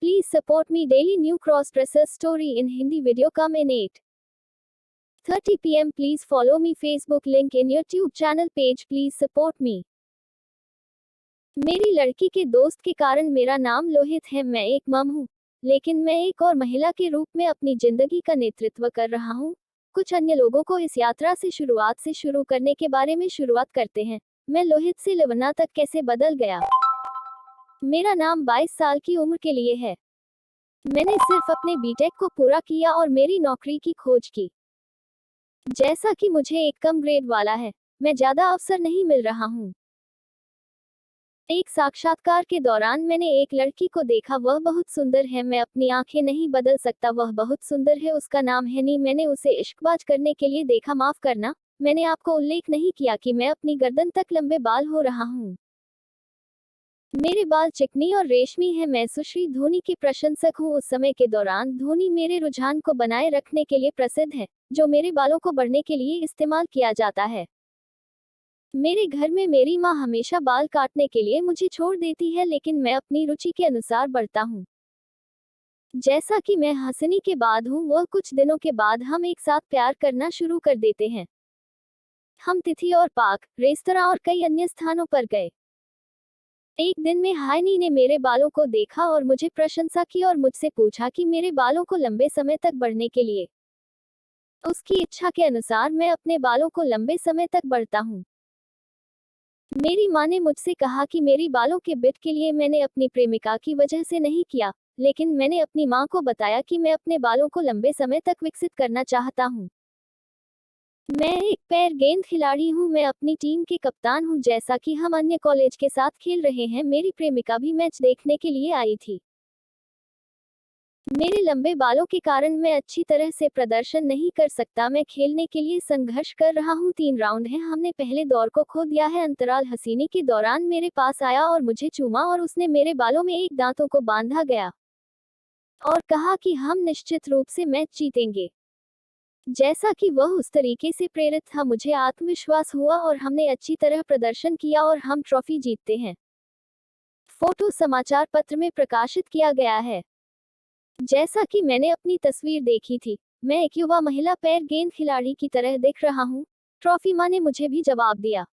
Please support me daily new cross-dresser story in Hindi video come in 8:30 p.m. Please follow me Facebook link in YouTube channel page. Please support me. मेरी लड़की के दोस्त के कारण मेरा नाम लोहित है। मैं एक मम हूँ, लेकिन मैं एक और महिला के रूप में अपनी जिंदगी का नेतृत्व कर रहा हूँ। कुछ अन्य लोगों को इस यात्रा से शुरू करने के बारे में शुरुआत करते हैं। मैं लोहित से लवना तक कैसे बदल गया। मेरा नाम 22 साल की उम्र के लिए है। मैंने सिर्फ अपने बीटेक को पूरा किया और मेरी नौकरी की खोज की। जैसा कि मुझे एक कम ग्रेड वाला है, मैं ज्यादा अवसर नहीं मिल रहा हूँ। एक साक्षात्कार के दौरान मैंने एक लड़की को देखा, वह बहुत सुंदर है। मैं अपनी आंखें नहीं बदल सकता, वह बहुत सुंदर है। उसका नाम हैनी। मैंने उसे इश्कबाज करने के लिए देखा। माफ करना, मैंने आपको उल्लेख नहीं किया कि मैं अपनी गर्दन तक लंबे बाल हो रहा हूँ। मेरे बाल चिकनी और रेशमी हैं। मैं सुश्री धोनी की प्रशंसक हूँ। उस समय के दौरान धोनी मेरे रुझान को बनाए रखने के लिए प्रसिद्ध है, जो मेरे बालों को बढ़ने के लिए इस्तेमाल किया जाता है। मेरे घर में मेरी माँ हमेशा बाल काटने के लिए मुझे छोड़ देती है, लेकिन मैं अपनी रुचि के अनुसार बढ़ता हूँ। जैसा कि मैं हंसनी के बाद हूँ, वह कुछ दिनों के बाद हम एक साथ प्यार करना शुरू कर देते हैं। हम तिथि और पार्क, रेस्तरां और कई अन्य स्थानों पर गए। एक दिन में हाइनी ने मेरे बालों को देखा और मुझे प्रशंसा की और मुझसे पूछा कि मेरे बालों को लंबे समय तक बढ़ने के लिए उसकी इच्छा के अनुसार मैं अपने बालों को लंबे समय तक बढ़ता हूँ। मेरी माँ ने मुझसे कहा कि मेरी बालों के बिट के लिए मैंने अपनी प्रेमिका की वजह से नहीं किया, लेकिन मैंने अपनी माँ को बताया कि मैं अपने बालों को लंबे समय तक विकसित करना चाहता हूँ। मैं एक पैर गेंद खिलाड़ी हूँ। मैं अपनी टीम के कप्तान हूँ। जैसा कि हम अन्य कॉलेज के साथ खेल रहे हैं, मेरी प्रेमिका भी मैच देखने के लिए आई थी। मेरे लंबे बालों के कारण मैं अच्छी तरह से प्रदर्शन नहीं कर सकता। मैं खेलने के लिए संघर्ष कर रहा हूँ। 3 राउंड हैं, हमने पहले दौर को खो दिया है। अंतराल हसीनी के दौरान मेरे पास आया और मुझे चूमा और उसने मेरे बालों में एक दांतों को बांधा गया और कहा कि हम निश्चित रूप से मैच जीतेंगे। जैसा कि वह उस तरीके से प्रेरित था, मुझे आत्मविश्वास हुआ और हमने अच्छी तरह प्रदर्शन किया और हम ट्रॉफी जीतते हैं। फोटो समाचार पत्र में प्रकाशित किया गया है। जैसा कि मैंने अपनी तस्वीर देखी थी, मैं एक युवा महिला पैर गेंद खिलाड़ी की तरह दिख रहा हूँ। ट्रॉफी माँ ने मुझे भी जवाब दिया।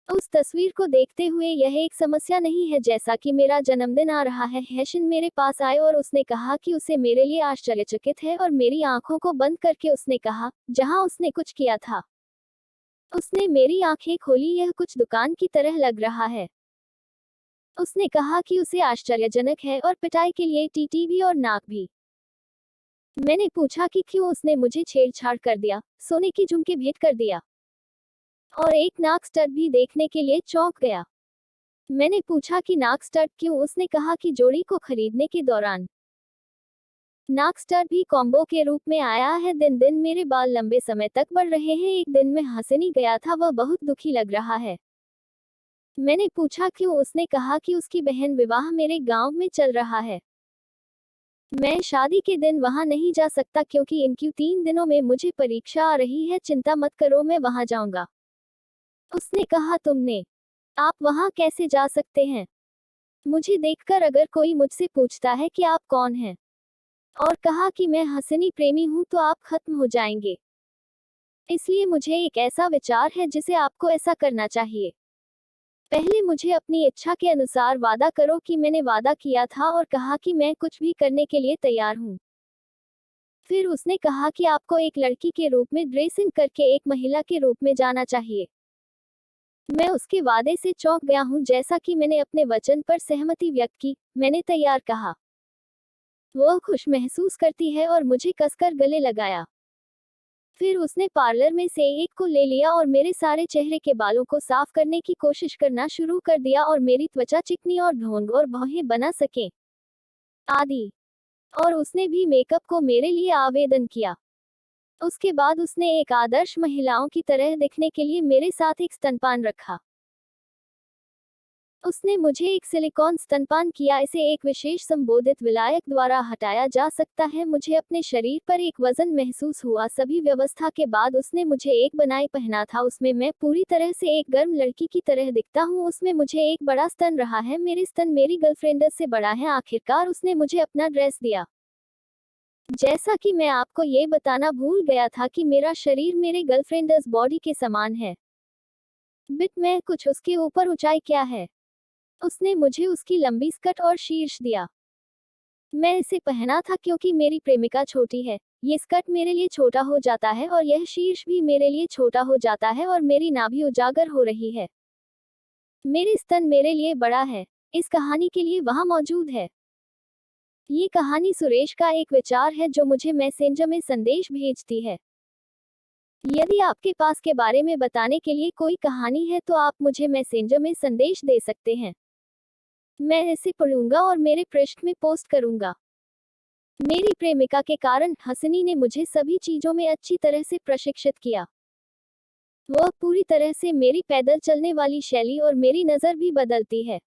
उस तस्वीर को देखते हुए यह एक समस्या नहीं है। जैसा कि मेरा जन्मदिन आ रहा है, हैशन मेरे पास आए और उसने कहा कि उसे मेरे लिए आश्चर्यचकित है और मेरी आंखों को बंद करके उसने कहा, जहां उसने कुछ किया था। उसने मेरी आंखें खोली। यह कुछ दुकान की तरह लग रहा है। उसने कहा कि उसे आश्चर्यजनक है और पिटाई के लिए टीटी भी और नाक भी। मैंने पूछा कि क्यों। उसने मुझे छेड़छाड़ कर दिया, सोने की झुमके भेंट कर दिया और एक नाक स्टड भी देखने के लिए चौंक गया। मैंने पूछा कि नाक स्टड क्यों। उसने कहा कि जोड़ी को खरीदने के दौरान नाक स्टड भी कॉम्बो के रूप में आया है। दिन दिन मेरे बाल लंबे समय तक बढ़ रहे हैं। एक दिन मैं हंसनी गया था, वह बहुत दुखी लग रहा है। मैंने पूछा क्यों। उसने कहा कि उसकी बहन विवाह मेरे गांव में चल रहा है। मैं शादी के दिन वहां नहीं जा सकता क्योंकि इनकी 3 दिनों में मुझे परीक्षा आ रही है। चिंता मत करो, मैं वहां जाऊंगा। उसने कहा तुमने आप वहां कैसे जा सकते हैं मुझे देखकर, अगर कोई मुझसे पूछता है कि आप कौन हैं, और कहा कि मैं हंसनी प्रेमी हूं, तो आप खत्म हो जाएंगे। इसलिए मुझे एक ऐसा विचार है जिसे आपको ऐसा करना चाहिए। पहले मुझे अपनी इच्छा के अनुसार वादा करो कि मैंने वादा किया था और कहा कि मैं कुछ भी करने के लिए तैयार हूं। फिर उसने कहा कि आपको एक लड़की के रूप में ड्रेसिंग करके एक महिला के रूप में जाना चाहिए। मैं उसके वादे से चौंक गया हूं। जैसा कि मैंने अपने वचन पर सहमति व्यक्त की, मैंने तैयार कहा। वह खुश महसूस करती है और मुझे कसकर गले लगाया। फिर उसने पार्लर में से एक को ले लिया और मेरे सारे चेहरे के बालों को साफ करने की कोशिश करना शुरू कर दिया और मेरी त्वचा चिकनी और ढोंग और भौहें बना सके आदि। और उसने भी मेकअप को मेरे लिए आवेदन किया। उसके बाद उसने एक आदर्श महिलाओं की तरह दिखने के लिए मेरे साथ एक स्तनपान रखा। उसने मुझे एक सिलिकॉन स्तनपान किया। इसे एक विशेष संबोधित विलायक द्वारा हटाया जा सकता है। मुझे अपने शरीर पर एक वजन महसूस हुआ। सभी व्यवस्था के बाद उसने मुझे एक बनाई पहना था। उसमें मैं पूरी तरह से एक गर्म लड़की की तरह दिखता हूँ। उसमें मुझे एक बड़ा स्तन रहा है। मेरे स्तन मेरी गर्लफ्रेंड से बड़ा है। आखिरकार उसने मुझे अपना ड्रेस दिया। जैसा कि मैं आपको ये बताना भूल गया था कि मेरा शरीर मेरे गर्लफ्रेंडस बॉडी के समान है। बिट में कुछ उसके ऊपर ऊंचाई क्या है। उसने मुझे उसकी लंबी स्कर्ट और शीर्ष दिया। मैं इसे पहना था क्योंकि मेरी प्रेमिका छोटी है। ये स्कर्ट मेरे लिए छोटा हो जाता है और यह शीर्ष भी मेरे लिए छोटा हो जाता है और मेरी नाभि उजागर हो रही है। मेरे स्तन मेरे लिए बड़ा है। इस कहानी के लिए वहां मौजूद है। ये कहानी सुरेश का एक विचार है जो मुझे मैसेंजर में संदेश भेजती है। यदि आपके पास के बारे में बताने के लिए कोई कहानी है तो आप मुझे मैसेंजर में संदेश दे सकते हैं। मैं इसे पढ़ूंगा और मेरे पृष्ठ में पोस्ट करूंगा। मेरी प्रेमिका के कारण हसनी ने मुझे सभी चीजों में अच्छी तरह से प्रशिक्षित किया। वह पूरी तरह से मेरी पैदल चलने वाली शैली और मेरी नजर भी बदलती है।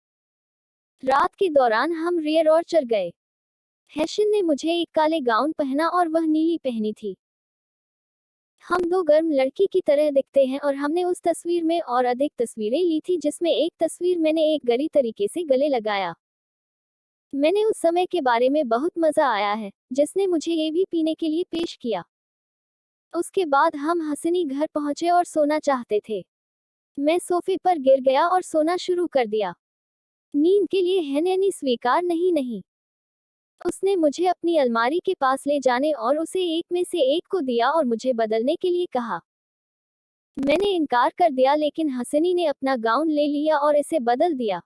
रात के दौरान हम रियर ऑर्चर गए। हैशन ने मुझे एक काले गाउन पहना और वह नीली पहनी थी। हम दो गर्म लड़की की तरह दिखते हैं और हमने उस तस्वीर में और अधिक तस्वीरें ली थी जिसमें एक तस्वीर मैंने एक गरी तरीके से गले लगाया। मैंने उस समय के बारे में बहुत मजा आया है जिसने मुझे ये भी पीने के लिए पेश किया। उसके बाद हम हसनी घर पहुंचे और सोना चाहते थे। मैं सोफे पर गिर गया और सोना शुरू कर दिया। नींद के लिए हैननी स्वीकार नहीं। उसने मुझे अपनी अलमारी के पास ले जाने और उसे एक में से एक को दिया और मुझे बदलने के लिए कहा। मैंने इनकार कर दिया लेकिन हसनी ने अपना गाउन ले लिया और इसे बदल दिया।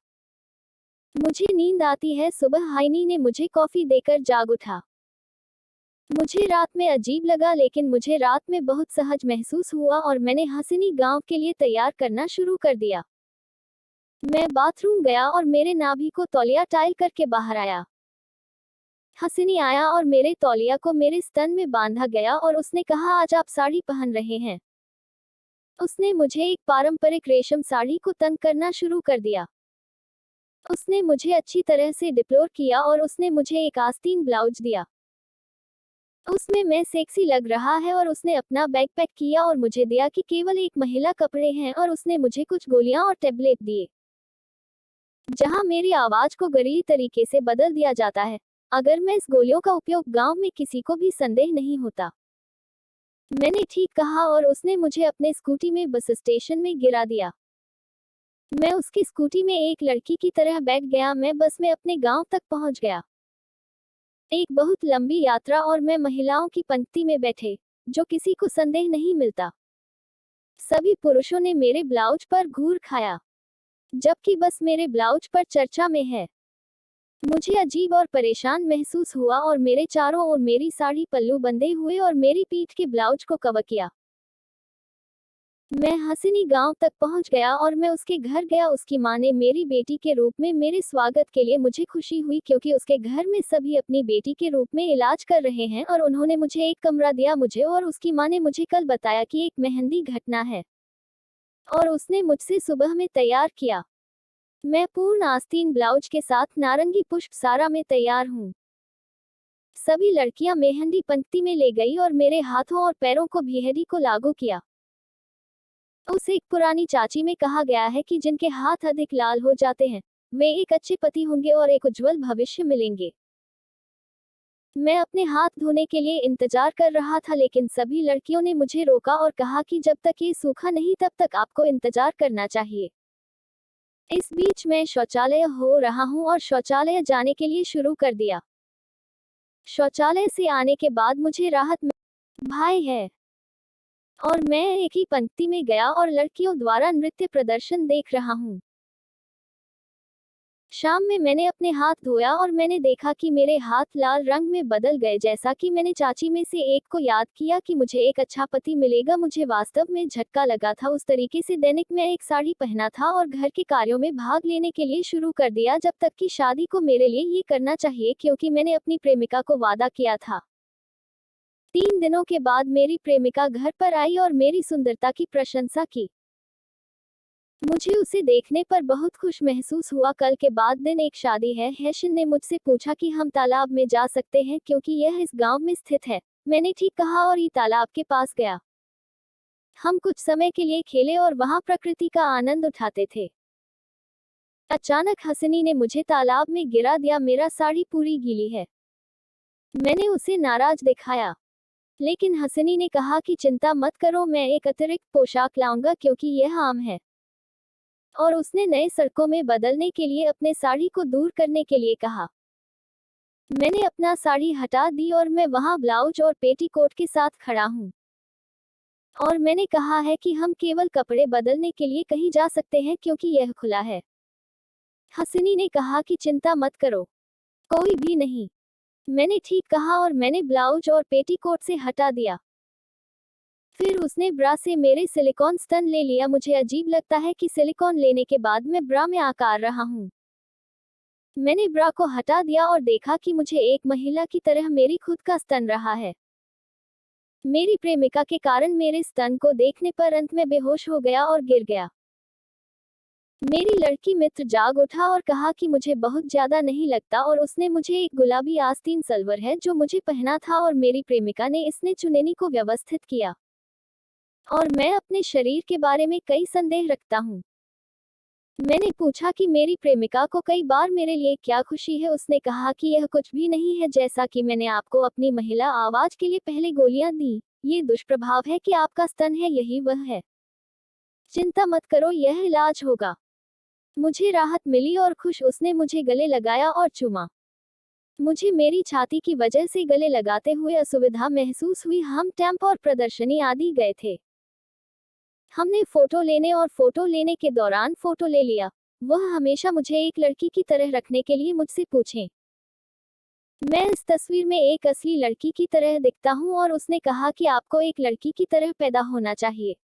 मुझे नींद आती है। सुबह हाइनी ने मुझे कॉफी देकर जाग उठा। मुझे रात में अजीब लगा लेकिन मुझे रात में बहुत सहज महसूस हुआ और मैंने हसनी गांव के लिए तैयार करना शुरू कर दिया। मैं बाथरूम गया और मेरे नाभि को तौलिया टाइल करके बाहर आया। हसनी आया और मेरे तौलिया को मेरे स्तन में बांधा गया और उसने कहा आज आप साड़ी पहन रहे हैं। उसने मुझे एक पारंपरिक रेशम साड़ी को तंग करना शुरू कर दिया। उसने मुझे अच्छी तरह से डिप्लोर किया और उसने मुझे एक आस्तीन ब्लाउज दिया। उसमें मैं सेक्सी लग रहा है और उसने अपना बैग पैक किया और मुझे दिया कि केवल एक महिला कपड़े हैं और उसने मुझे कुछ गोलियां और टेबलेट दिए जहां मेरी आवाज को गरीब तरीके से बदल दिया जाता है। अगर मैं इस गोलियों का उपयोग गांव में किसी को भी संदेह नहीं होता। मैंने ठीक कहा और उसने मुझे अपने स्कूटी में बस स्टेशन में गिरा दिया। मैं उसकी स्कूटी में एक लड़की की तरह बैठ गया। मैं बस में अपने गांव तक पहुंच गया। एक बहुत लंबी यात्रा और मैं महिलाओं की पंक्ति में बैठे जो किसी को संदेह नहीं मिलता। सभी पुरुषों ने मेरे ब्लाउज पर घूर खाया जबकि बस मेरे ब्लाउज पर चर्चा में है। मुझे अजीब और परेशान महसूस हुआ और मेरे चारों ओर मेरी साड़ी पल्लू बंधे हुए और मेरी पीठ के ब्लाउज को कवर किया। मैं हसनी गांव तक पहुंच गया और मैं उसके घर गया। उसकी मां ने मेरी बेटी के रूप में मेरे स्वागत के लिए मुझे खुशी हुई क्योंकि उसके घर में सभी अपनी बेटी के रूप में इलाज कर रहे हैं और उन्होंने मुझे एक कमरा दिया। मुझे और उसकी मां ने मुझे कल बताया कि एक मेहंदी घटना है और उसने मुझसे सुबह में तैयार किया। मैं पूर्ण आस्तीन ब्लाउज के साथ नारंगी पुष्प सारा में तैयार हूँ। सभी लड़कियां मेहंदी पंक्ति में ले गई और मेरे हाथों और पैरों को मेहंदी को लागू किया। उस एक पुरानी चाची में कहा गया है कि जिनके हाथ अधिक लाल हो जाते हैं वे एक अच्छे पति होंगे और एक उज्जवल भविष्य मिलेंगे। मैं अपने हाथ धोने के लिए इंतजार कर रहा था लेकिन सभी लड़कियों ने मुझे रोका और कहा कि जब तक ये सूखा नहीं तब तक आपको इंतजार करना चाहिए। इस बीच मैं शौचालय हो रहा हूँ और शौचालय जाने के लिए शुरू कर दिया। शौचालय से आने के बाद मुझे राहत भाई है और मैं एक ही पंक्ति में गया और लड़कियों द्वारा नृत्य प्रदर्शन देख रहा हूँ। शाम में मैंने अपने हाथ धोया और मैंने देखा कि मेरे हाथ लाल रंग में बदल गए। जैसा कि मैंने चाची में से एक को याद किया कि मुझे एक अच्छा पति मिलेगा, मुझे वास्तव में झटका लगा था। उस तरीके से दैनिक मैं एक साड़ी पहना था और घर के कार्यों में भाग लेने के लिए शुरू कर दिया जब तक कि शादी को मेरे लिए ये करना चाहिए क्योंकि मैंने अपनी प्रेमिका को वादा किया था। 3 दिनों के बाद मेरी प्रेमिका घर पर आई और मेरी सुंदरता की प्रशंसा की। मुझे उसे देखने पर बहुत खुश महसूस हुआ। कल के बाद दिन एक शादी है। हैशन ने मुझसे पूछा कि हम तालाब में जा सकते हैं क्योंकि यह इस गांव में स्थित है। मैंने ठीक कहा और ये तालाब के पास गया। हम कुछ समय के लिए खेले और वहां प्रकृति का आनंद उठाते थे। अचानक हसनी ने मुझे तालाब में गिरा दिया। मेरा साड़ी पूरी गीली है। मैंने उसे नाराज दिखाया, लेकिन हसनी ने कहा कि चिंता मत करो, मैं एक अतिरिक्त पोशाक लाऊंगा क्योंकि यह आम है। और उसने नए सड़कों में बदलने के लिए अपने साड़ी को दूर करने के लिए कहा। मैंने अपना साड़ी हटा दी और मैं वहां ब्लाउज और पेटीकोट के साथ खड़ा हूं। और मैंने कहा है कि हम केवल कपड़े बदलने के लिए कहीं जा सकते हैं क्योंकि यह खुला है। हसनी ने कहा कि चिंता मत करो, कोई भी नहीं। मैंने ठीक कहा और मैंने ब्लाउज और पेटीकोट से हटा दिया। फिर उसने ब्रा से मेरे सिलिकॉन स्तन ले लिया। मुझे अजीब लगता है कि सिलिकॉन लेने के बाद मैं ब्रा में आकार रहा हूं। मैंने ब्रा को हटा दिया और देखा कि मुझे एक महिला की तरह मेरी खुद का स्तन रहा है। मेरी प्रेमिका के कारण मेरे स्तन को देखने पर अंत में बेहोश हो गया और गिर गया। मेरी लड़की मित्र जाग उठा और कहा कि मुझे बहुत ज्यादा नहीं लगता और उसने मुझे एक गुलाबी आस्तीन सलवर है जो मुझे पहना था और मेरी प्रेमिका ने इसने चुनेनी को व्यवस्थित किया। और मैं अपने शरीर के बारे में कई संदेह रखता हूँ। मैंने पूछा कि मेरी प्रेमिका को कई बार मेरे लिए क्या खुशी है। उसने कहा कि यह कुछ भी नहीं है, जैसा कि मैंने आपको अपनी महिला आवाज के लिए पहले गोलियां दी। ये दुष्प्रभाव है कि आपका स्तन है, यही वह है। चिंता मत करो, यह इलाज होगा। मुझे राहत मिली और खुश उसने मुझे गले लगाया और चूमा। मुझे मेरी छाती की वजह से गले लगाते हुए असुविधा महसूस हुई। हम कैंप और प्रदर्शनी आदि गए थे। हमने फोटो लेने के दौरान फोटो ले लिया। वह हमेशा मुझे एक लड़की की तरह रखने के लिए मुझसे पूछें। मैं इस तस्वीर में एक असली लड़की की तरह दिखता हूँ और उसने कहा कि आपको एक लड़की की तरह पैदा होना चाहिए।